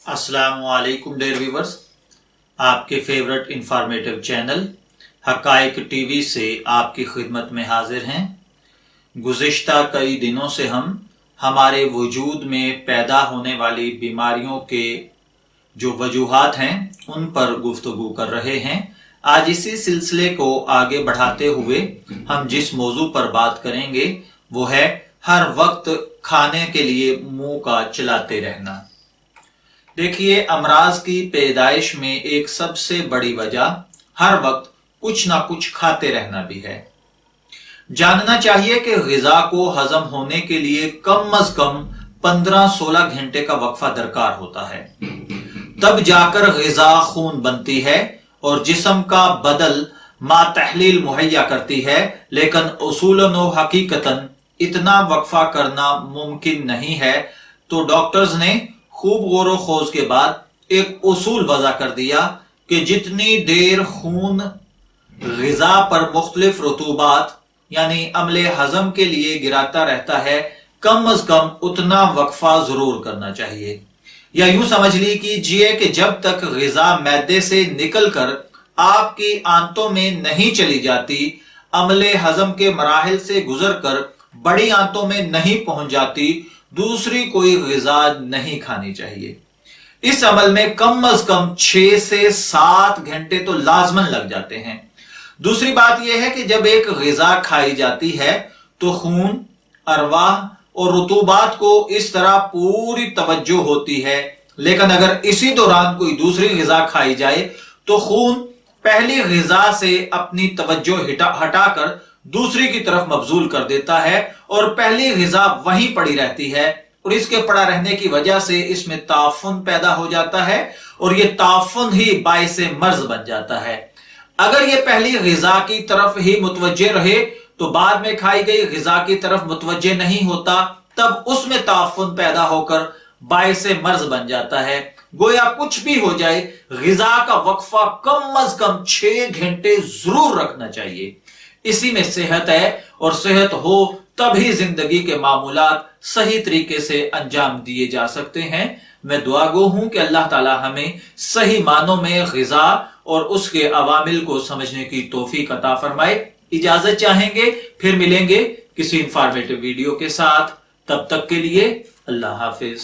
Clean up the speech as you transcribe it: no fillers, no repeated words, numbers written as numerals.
السلام علیکم dear viewers, آپ کے فیورٹ انفارمیٹو چینل حقائق ٹی وی سے آپ کی خدمت میں حاضر ہیں۔ گزشتہ کئی دنوں سے ہم ہمارے وجود میں پیدا ہونے والی بیماریوں کے جو وجوہات ہیں ان پر گفتگو کر رہے ہیں۔ آج اسی سلسلے کو آگے بڑھاتے ہوئے ہم جس موضوع پر بات کریں گے وہ ہے ہر وقت کھانے کے لیے منہ کا چلاتے رہنا۔ دیکھیے، امراض کی پیدائش میں ایک سب سے بڑی وجہ ہر وقت کچھ نہ کچھ کھاتے رہنا بھی ہے۔ جاننا چاہیے کہ غذا کو ہضم ہونے کے لیے کم از کم 15-16 گھنٹے کا وقفہ درکار ہوتا ہے، تب جا کر غذا خون بنتی ہے اور جسم کا بدل ما تحلیل مہیا کرتی ہے، لیکن اصولاً و حقیقتاً اتنا وقفہ کرنا ممکن نہیں ہے۔ تو ڈاکٹرز نے خوب غور و خوض کے بعد ایک اصول وضع کر دیا کہ جتنی دیر خون غذا پر مختلف رطوبات یعنی عمل ہضم کے لیے گراتا رہتا ہے، کم از کم اتنا وقفہ ضرور کرنا چاہیے۔ یا یوں سمجھ لیجیے کہ جب تک غذا معدے سے نکل کر آپ کی آنتوں میں نہیں چلی جاتی، عمل ہضم کے مراحل سے گزر کر بڑی آنتوں میں نہیں پہنچ جاتی، دوسری کوئی غذا نہیں کھانی چاہیے۔ اس عمل میں کم از کم 6 سے 7 گھنٹے تو لازماً لگ جاتے ہیں۔ دوسری بات یہ ہے کہ جب ایک غذا کھائی جاتی ہے تو خون، ارواح اور رطوبات کو اس طرح پوری توجہ ہوتی ہے، لیکن اگر اسی دوران کوئی دوسری غذا کھائی جائے تو خون پہلی غذا سے اپنی توجہ ہٹا کر دوسری کی طرف مبذول کر دیتا ہے اور پہلی غذا وہیں پڑی رہتی ہے، اور اس کے پڑا رہنے کی وجہ سے اس میں تعفن پیدا ہو جاتا ہے اور یہ تعفن ہی باعث مرض بن جاتا ہے۔ اگر یہ پہلی غذا کی طرف ہی متوجہ رہے تو بعد میں کھائی گئی غذا کی طرف متوجہ نہیں ہوتا، تب اس میں تعفن پیدا ہو کر باعث مرض بن جاتا ہے۔ گویا کچھ بھی ہو جائے، غذا کا وقفہ کم از کم 6 گھنٹے ضرور رکھنا چاہیے۔ اسی میں صحت ہے، اور صحت ہو تبھی زندگی کے معمولات صحیح طریقے سے انجام دیے جا سکتے ہیں۔ میں دعا گو ہوں کہ اللہ تعالی ہمیں صحیح معنوں میں غذا اور اس کے عوامل کو سمجھنے کی توفیق عطا فرمائے۔ اجازت چاہیں گے، پھر ملیں گے کسی انفارمیٹو ویڈیو کے ساتھ، تب تک کے لیے اللہ حافظ۔